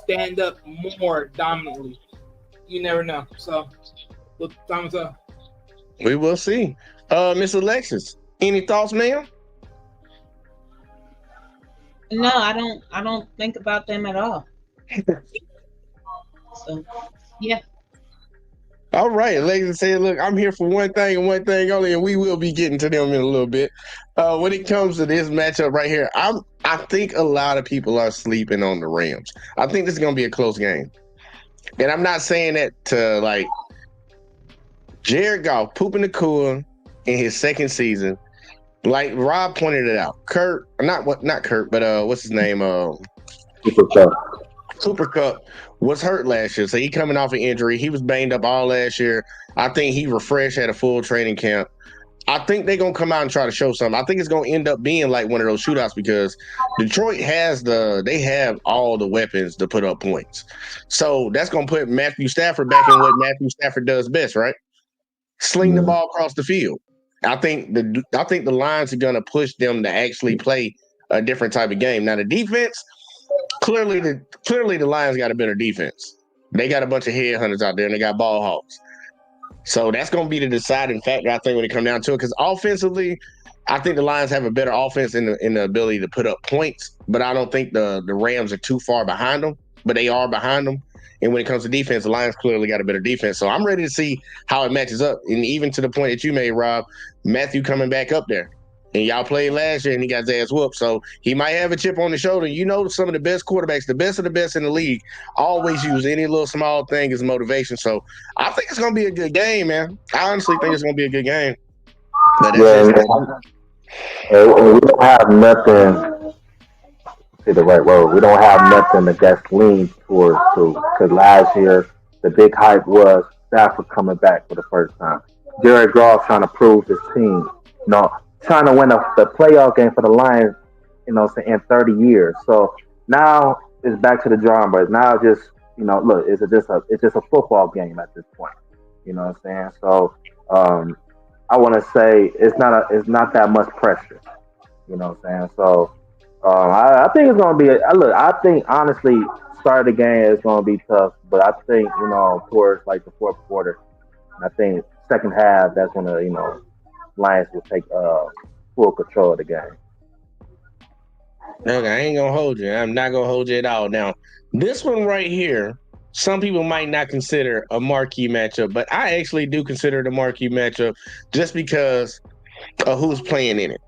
stand up more dominantly? You never know. So, thumbs up. We will see. Miss Alexis, any thoughts, ma'am? No, I don't think about them at all. So, yeah. All right, Alexis said, look, I'm here for one thing and one thing only, and we will be getting to them in a little bit. When it comes to this matchup right here, I think a lot of people are sleeping on the Rams. I think this is going to be a close game. And I'm not saying that to like Jared Goff pooping the cooler in his second season. Like Rob pointed it out. Not Kurt, but what's his name? Cooper Kupp was hurt last year, so he coming off an injury. He was banged up all last year. I think he refreshed, had a full training camp. I think they're gonna come out and try to show something. I think it's gonna end up being like one of those shootouts because Detroit they have all the weapons to put up points. So that's gonna put Matthew Stafford back in what Matthew Stafford does best, right? Sling the ball across the field. I think the Lions are gonna push them to actually play a different type of game. Now the defense, clearly the Lions got a better defense. They got a bunch of headhunters out there and they got ball hawks. So that's going to be the deciding factor, I think, when it comes down to it. Because offensively, I think the Lions have a better offense in the ability to put up points. But I don't think the Rams are too far behind them. But they are behind them. And when it comes to defense, the Lions clearly got a better defense. So I'm ready to see how it matches up. And even to the point that you made, Rob, Matthew coming back up there. And y'all played last year and he got his ass whooped. So he might have a chip on the shoulder. You know, some of the best quarterbacks, the best of the best in the league, always use any little small thing as motivation. So I think it's going to be a good game, man. I honestly think it's going to be a good game. But we don't have nothing, say the right word, we don't have nothing that gets lean towards to. Because last year, the big hype was Stafford coming back for the first time. Jared Goff trying to prove his team. Trying to win the playoff game for the Lions, in 30 years. So now it's back to the drawing board. Now just, look, it's just a football game at this point. You know what I'm saying? So I want to say it's not that much pressure. You know what I'm saying? So I think it's going to be I think honestly, start of the game is going to be tough, but I think towards like the fourth quarter, I think second half that's when Lions will take full control of the game. Okay, I ain't gonna hold you. I'm not gonna hold you at all. Now, this one right here, some people might not consider a marquee matchup, but I actually do consider it a marquee matchup just because of who's playing in it.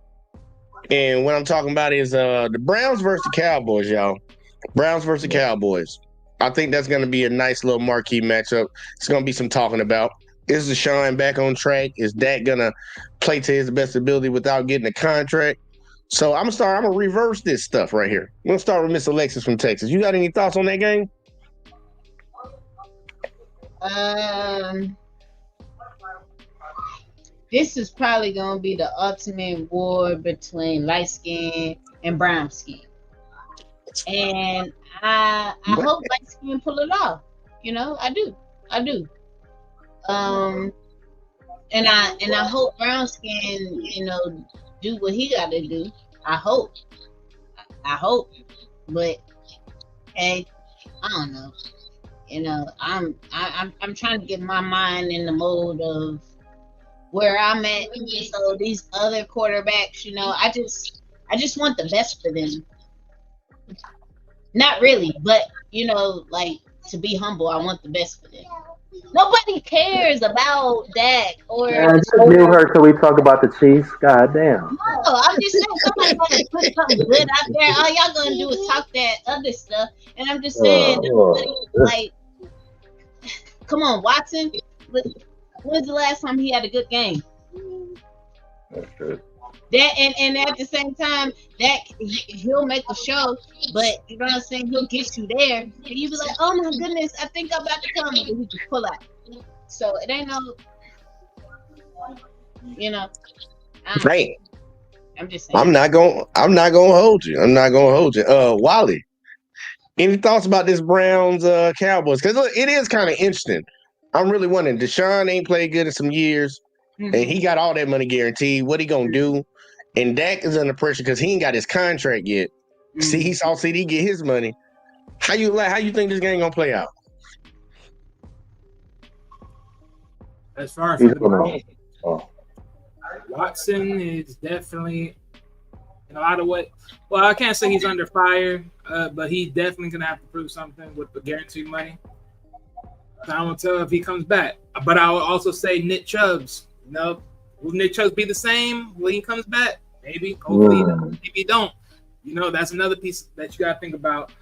And what I'm talking about is the Browns versus the Cowboys, y'all. Browns versus the Cowboys. I think that's gonna be a nice little marquee matchup. It's gonna be some talking about. Is Deshaun back on track? Is Dak gonna play to his best ability without getting a contract? So I'm gonna reverse this stuff right here. I'm gonna start with Miss Alexis from Texas. You got any thoughts on that game? This is probably gonna be the ultimate war between light skin and brown skin, and I hope light skin pull it off. I do. And I hope brown skin, do what he got to do. I hope, but hey, I don't know. I'm trying to get my mind in the mode of where I'm at. So these other quarterbacks, I just want the best for them. Not really, but like to be humble, I want the best for them. Nobody cares about Dak or. Just leave her till we talk about the Chiefs. God damn. No, I'm just saying somebody's gonna put something good out there. All y'all gonna do is talk that other stuff, and I'm just saying, like, come on, Watson. When's the last time he had a good game? That's true. That and at the same time, that he'll make the show, but you know what I'm saying, he'll get you there, and you be like, oh my goodness, I think I'm about to come, and he just pull out. So it ain't no, Right. I'm just saying. I'm not gonna hold you. Wally, any thoughts about this Browns Cowboys? Because it is kind of interesting. I'm really wondering. Deshaun ain't played good in some years, and he got all that money guaranteed. What he gonna do? And Dak is under pressure because he ain't got his contract yet. See, he saw CD get his money. How you think this game gonna play out? As far as the ball, Watson is definitely in a lot of what. Well, I can't say he's under fire, but he's definitely gonna have to prove something with the guaranteed money. I won't tell if he comes back, but I will also say Nick Chubbs. Will Nick Chubbs be the same when he comes back? Maybe. Hopefully, maybe he don't. That's another piece that you gotta think about.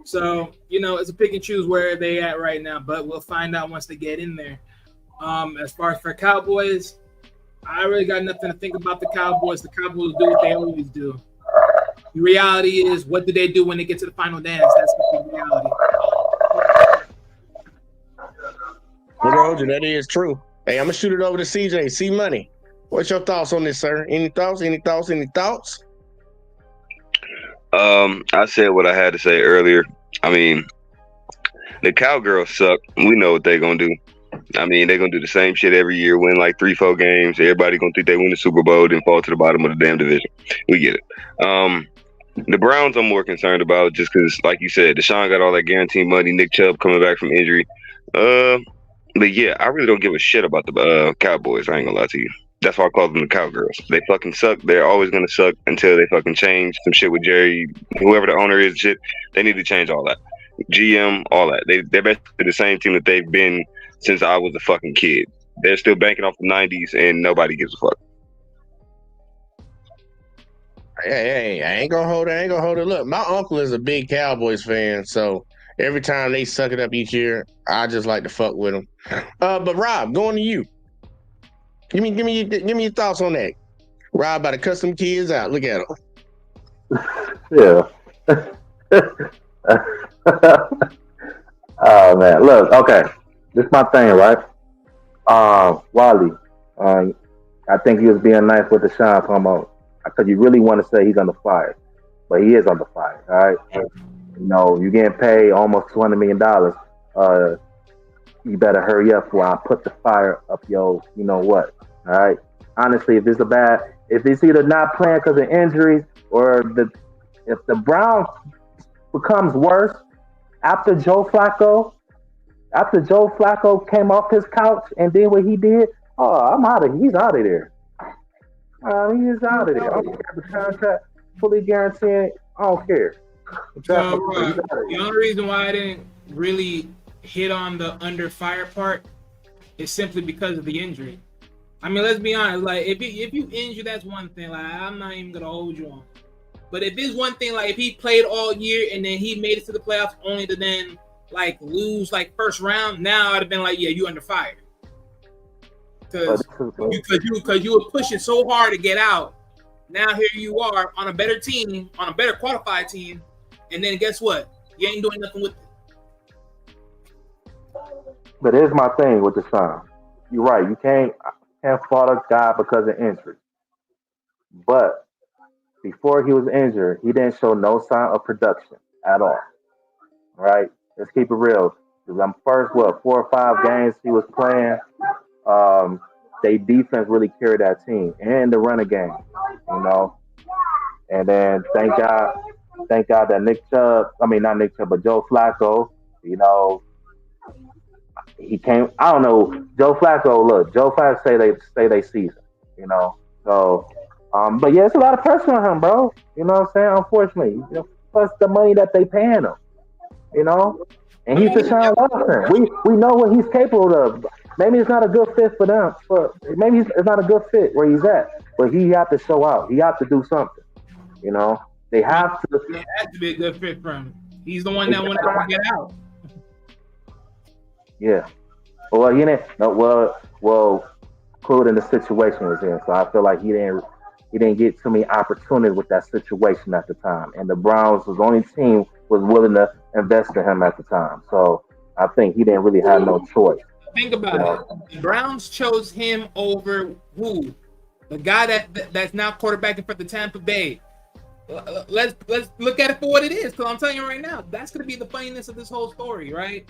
So, it's a pick and choose where they at right now, but we'll find out once they get in there. As far as for Cowboys, I really got nothing to think about the Cowboys. The Cowboys do what they always do. The reality is, what do they do when they get to the final dance? That's the reality. Roger, that is true. Hey, I'm gonna shoot it over to CJ. C Money. What's your thoughts on this, sir? Any thoughts? I said what I had to say earlier. I mean, the Cowgirls suck. We know what they're gonna do. I mean, they're gonna do the same shit every year, win like 3-4 games. Everybody gonna think they win the Super Bowl, then fall to the bottom of the damn division. We get it. The Browns I'm more concerned about just because, like you said, Deshaun got all that guaranteed money. Nick Chubb coming back from injury. But yeah, I really don't give a shit about the Cowboys. I ain't gonna lie to you. That's why I call them the Cowgirls. They fucking suck. They're always gonna suck until they fucking change some shit with Jerry, whoever the owner is. Shit, they need to change all that. GM, all that. They're basically the same team that they've been since I was a fucking kid. They're still banking off the '90s, and nobody gives a fuck. Hey, I ain't gonna hold it. Look, my uncle is a big Cowboys fan, so every time they suck it up each year, I just like to fuck with them. But Rob, going to you. Give me your thoughts on that. Rob about to cuss some kids out. Look at him. Yeah. Oh man, look. Okay, this is my thing, right? Wally. I think he was being nice with Deshaun talking about. Because you really want to say he's under fire, but he is under fire. All right, you're getting paid almost $200 million. You better hurry up before I put the fire up your, you know what? All right. Honestly, if it's either not playing because of injuries or if the Browns becomes worse after Joe Flacco came off his couch and did what he did, I'm out of. He's out of there. He is out of there. I don't care the contract fully guaranteed. I don't care. The only reason why I didn't really hit on the under fire part is simply because of the injury. I mean, let's be honest. Like, if you injure, that's one thing. Like, I'm not even gonna hold you on. But if it's one thing, like if he played all year and then he made it to the playoffs only to then like lose like first round, now I'd have been like, yeah, you under fire. Because you were pushing so hard to get out. Now here you are on a better team, on a better qualified team, and then guess what? You ain't doing nothing with it. But here's my thing with Deshaun. You're right. You can't fault a guy because of injury. But before he was injured, he didn't show no sign of production at all. All right? Let's keep it real. Because I'm first, 4 or 5 games he was playing. They defense really carried that team and the running game, And then thank God that not Nick Chubb, but Joe Flacco, he came. I don't know. Joe Flacco say they season, So, but yeah, it's a lot of pressure on him, bro. You know what I'm saying? Unfortunately, plus the money that they paying him, And he's Deshaun Watson. We know what he's capable of. Maybe it's not a good fit for them. Maybe it's not a good fit where he's at. But he have to show out. He have to do something. They have to. It has to be a good fit for him. He's the one that wanted to get out. Yeah. Well, he didn't. No, well, Clued in the situation was in, so I feel like he didn't get too many opportunities with that situation at the time. And the Browns was the only team was willing to invest in him at the time. So I think he didn't really have no choice. Think about it. The Browns chose him over who? The guy that's now quarterbacking for the Tampa Bay. Let's look at it for what it is. Because I'm telling you right now, that's going to be the funniness of this whole story, right?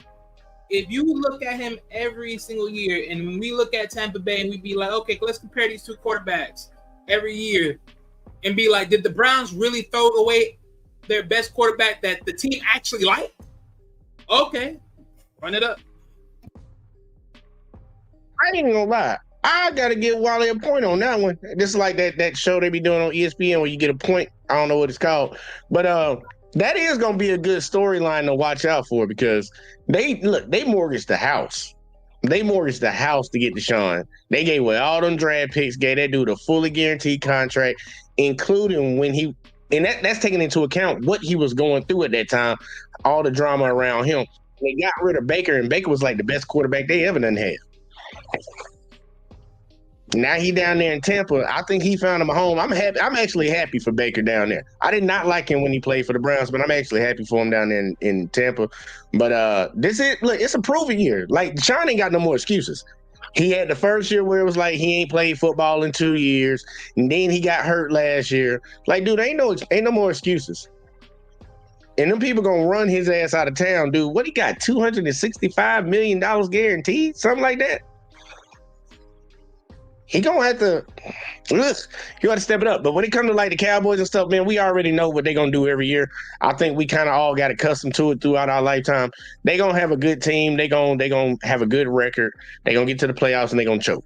If you look at him every single year, and when we look at Tampa Bay, and we be like, okay, let's compare these two quarterbacks every year, and be like, did the Browns really throw away their best quarterback that the team actually liked? Okay, run it up. I ain't gonna lie. I gotta give Wally a point on that one. This is like that show they be doing on ESPN where you get a point. I don't know what it's called, but that is gonna be a good storyline to watch out for because they mortgaged the house. They mortgaged the house to get Deshaun. They gave away all them draft picks, gave that dude a fully guaranteed contract, including when he And that's taking into account what he was going through at that time, all the drama around him. They got rid of Baker, and Baker was like the best quarterback they ever done had. Now he down there in Tampa. I think he found him a home. I'm happy. I'm actually happy for Baker down there. I did not like him when he played for the Browns, but I'm actually happy for him down there in Tampa. But look, it's a proven year. Like Sean ain't got no more excuses. He had the first year where it was like he ain't played football in 2 years, and then he got hurt last year. Like, dude, ain't no more excuses. And them people gonna run his ass out of town, dude. What he got? $265 million guaranteed, something like that. He gonna have to look. You got to step it up. But when it comes to like the Cowboys and stuff, man, we already know what they're gonna do every year. I think we kind of all got accustomed to it throughout our lifetime. They gonna have a good team. They gonna have a good record. They gonna get to the playoffs and they gonna choke.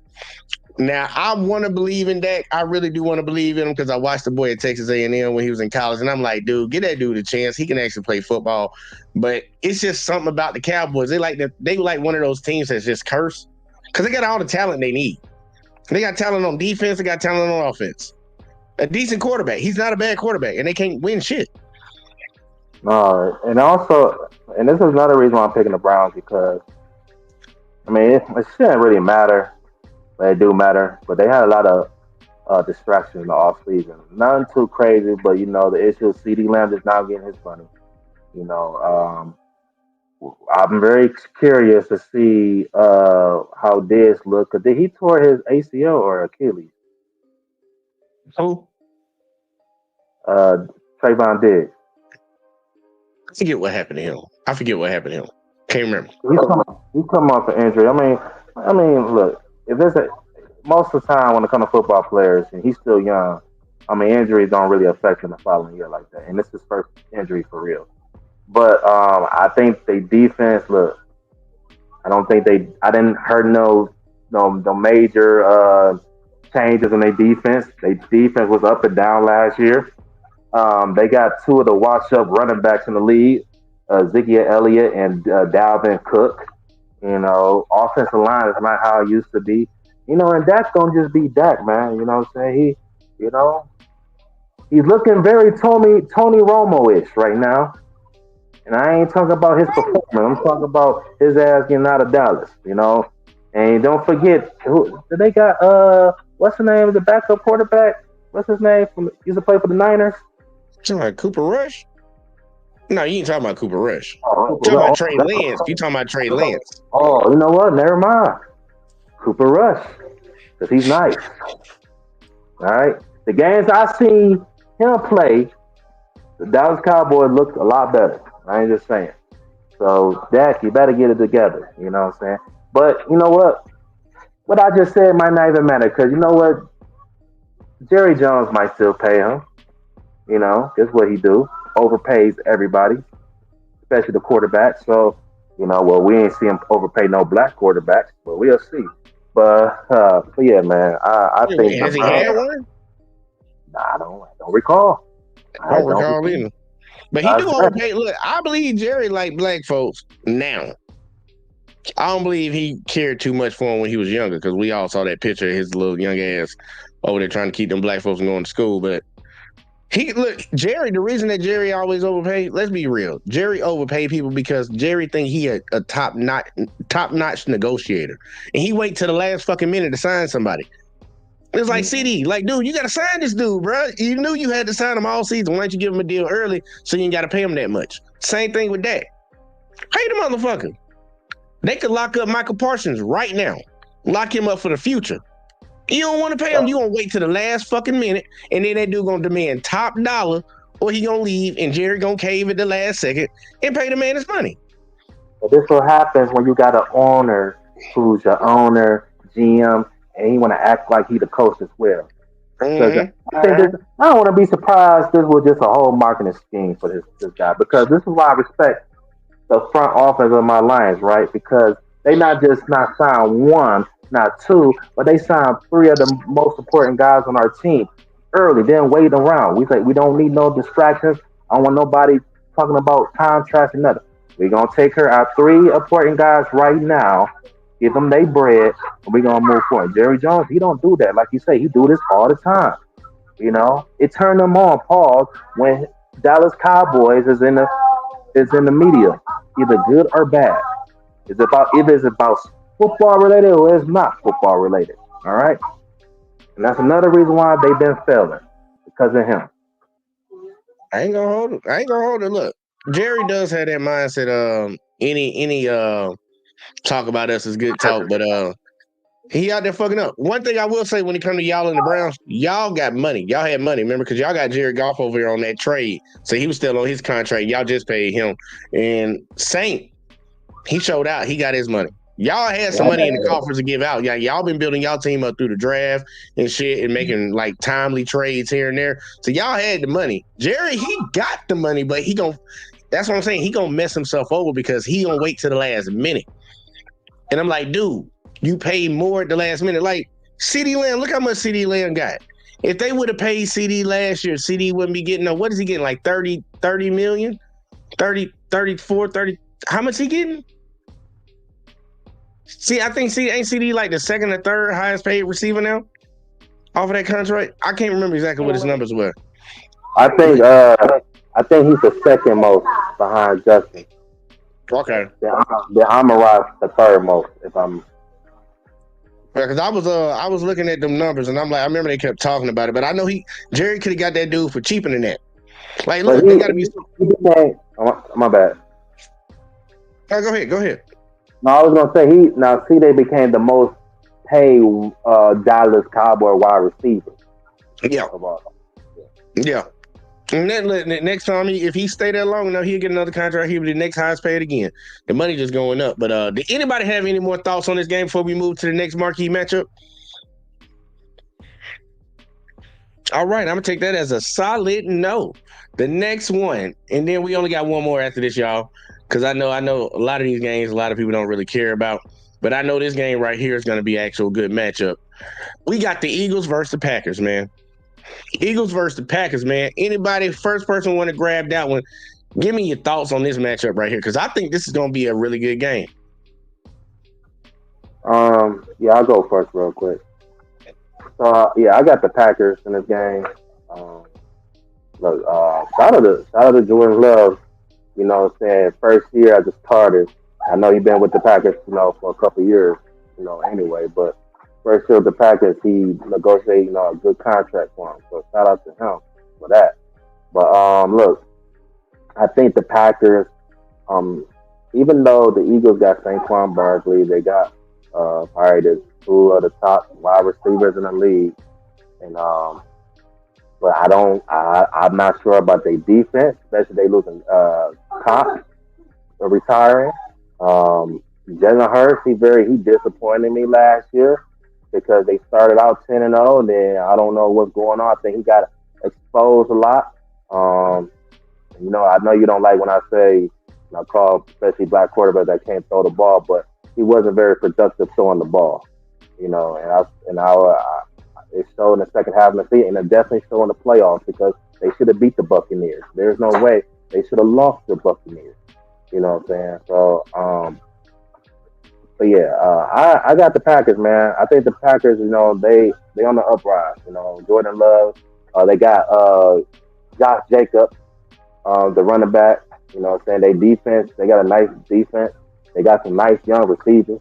Now I want to believe in Dak. I really do want to believe in him because I watched the boy at Texas A&M when he was in college, and I'm like, dude, get that dude a chance. He can actually play football. But it's just something about the Cowboys. They like one of those teams that's just cursed because they got all the talent they need. They got talent on defense. They got talent on offense. A decent quarterback. He's not a bad quarterback, and they can't win shit. No, and also, and this is another reason why I'm picking the Browns because, I mean, it shouldn't really matter, but it do matter. But they had a lot of distractions in the offseason. Nothing too crazy, but, you know, the issue of CeeDee Lamb is now getting his money. You know, I'm very curious to see how Diggs look. Cause he tore his ACL or Achilles? Who? Trayvon Diggs. I forget what happened to him. Can't remember. He's coming off an injury. I mean, look, if there's most of the time when it comes to football players, and he's still young, I mean, injuries don't really affect him the following year like that. And this is his first injury for real. But I think they defense. Look, I didn't heard no major changes in their defense. Their defense was up and down last year. They got two of the washed-up running backs in the league, Ezekiel Elliott and Dalvin Cook. You know, offensive line is not how it used to be. You know, and Dak's gonna just be Dak, man. You know what I'm saying? He's looking very Tony Romo-ish right now. And I ain't talking about his performance. I'm talking about his ass getting out of Dallas, you know. And don't forget, they got what's the name of the backup quarterback? What's his name? Used to play for the Niners. You like Cooper Rush? No, you ain't talking about Cooper Rush. You talking about Trey Lance. You talking about Trey Lance. Oh, you know what? Never mind. Cooper Rush. Because he's nice. All right. The games I seen him play, the Dallas Cowboys looked a lot better. I ain't just saying. So, Dak, you better get it together. You know what I'm saying? But, you know what? What I just said might not even matter because, you know what? Jerry Jones might still pay him. You know, that's what he do. Overpays everybody, especially the quarterback. So, you know, well, we ain't see him overpay no black quarterbacks, but we'll see. But yeah, man, I think... Has he had one? Nah, I don't recall. I don't recall either. But he do overpay. Look, I believe Jerry like black folks now. I don't believe he cared too much for him when he was younger because we all saw that picture of his little young ass over there trying to keep them black folks from going to school. But Jerry, the reason that Jerry always overpaid, let's be real. Jerry overpaid people because Jerry think he a top-notch negotiator. And he wait till the last fucking minute to sign somebody. It's like CD, like, dude, you got to sign this dude, bro. You knew you had to sign him all season. Why don't you give him a deal early so you ain't got to pay him that much? Same thing with that. Pay the motherfucker. They could lock up Michael Parsons right now. Lock him up for the future. You don't want to pay him. You gonna wait till the last fucking minute, and then that dude gonna demand top dollar, or he gonna leave, and Jerry gonna cave at the last second and pay the man his money. But this what happens when you got an owner who's your owner, GM, and he want to act like he the coach as well. Mm-hmm. I don't want to be surprised. This was just a whole marketing scheme for this guy because this is why I respect the front office of my Lions, right? Because they not sign one, not two, but they signed three of the most important guys on our team early, then wait around. We say we don't need no distractions. I don't want nobody talking about contracts and nothing. We're going to take care of our three important guys right now, give them their bread, and we're going to move forward. Jerry Jones, he don't do that. Like you say, he do this all the time. You know, it turned them on. Pause. When Dallas Cowboys is in the media, either good or bad. It's about either it's about football related or it's not football related. All right, and that's another reason why they've been failing because of him. I ain't gonna hold it. I ain't gonna hold it. Look, Jerry does have that mindset. Any talk about us is good talk, but he out there fucking up. One thing I will say when it comes to y'all and the Browns, y'all got money. Y'all had money, remember? Because y'all got Jared Goff over here on that trade, so he was still on his contract. Y'all just paid him. And Saint, he showed out. He got his money. Y'all had some money in the coffers to give out. Y'all been building y'all team up through the draft and shit and making like timely trades here and there. So y'all had the money. Jerry, he got the money, but that's what I'm saying. He gonna mess himself over because he gonna wait to the last minute. And I'm like, dude, you paid more at the last minute. Like CeeDee Lamb, look how much CeeDee Lamb got. If they would have paid CD last year, CD wouldn't be getting what is he getting? Like 30 million? 30, 34, 30. How much he getting? See, I think ain't CD like the second or third highest paid receiver now off of that contract? I can't remember exactly what his numbers were. I think he's the second most behind Justin. Okay. The Amon-Ra the third most, if I'm. Because I was looking at them numbers and I'm like, I remember they kept talking about it, but I know Jerry could have got that dude for cheaper than that. Like, look, they got to be. My bad. Oh, go ahead. No, I was gonna say they became the most paid Dallas Cowboy wide receiver. Yeah. Yeah. And then next time, if he stay there long enough, he'll get another contract. He'll be the next highest paid again. The money just going up. But did anybody have any more thoughts on this game before we move to the next marquee matchup? All right, I'm gonna take that as a solid no. The next one, and then we only got one more after this, y'all, because I know a lot of these games, a lot of people don't really care about, but I know this game right here is gonna be actual good matchup. We got the Eagles versus the Packers, man. Eagles versus the Packers, man. Anybody, first person want to grab that one? Give me your thoughts on this matchup right here, because I think this is gonna be a really good game. Yeah, I'll go first real quick. So I got the Packers in this game. Look, shout out to Jordan Love. You know what I'm saying? First year as a starter. I know he's been with the Packers, for a couple of years, anyway. But first year with the Packers, he negotiated, a good contract for him. So shout out to him for that. But look, I think the Packers, even though the Eagles got Saquon Barkley, they got probably two of the top wide receivers in the league, and but I'm not sure about their defense, especially they losing Cox or retiring. Jalen Hurts, he disappointed me last year because they started out 10-0, and then I don't know what's going on. I think he got exposed a lot. I know you don't like when I say I call especially black quarterbacks that can't throw the ball, but he wasn't very productive throwing the ball. And it showed in the second half of the season, and it definitely showed in the playoffs because they should have beat the Buccaneers. There's no way they should have lost the Buccaneers. You know what I'm saying? So, I got the Packers, man. I think the Packers, they on the uprise. Jordan Love, they got Josh Jacobs, the running back. You know what I'm saying? They defense, they got a nice defense. They got some nice young receivers.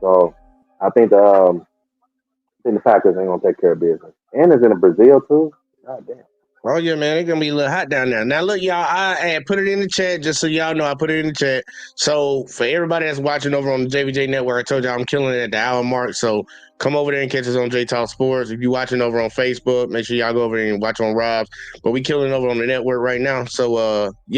So I think the Packers ain't gonna take care of business. And it's in Brazil too. God damn. Oh yeah, man, it's gonna be a little hot down there. Now look, y'all, I put it in the chat just so y'all know I put it in the chat. So for everybody that's watching over on the JVJ Network, I told y'all I'm killing it at the hour mark. So come over there and catch us on J Talk Sports. If you're watching over on Facebook, make sure y'all go over there and watch on Rob's. But we killing over on the network right now. So yeah.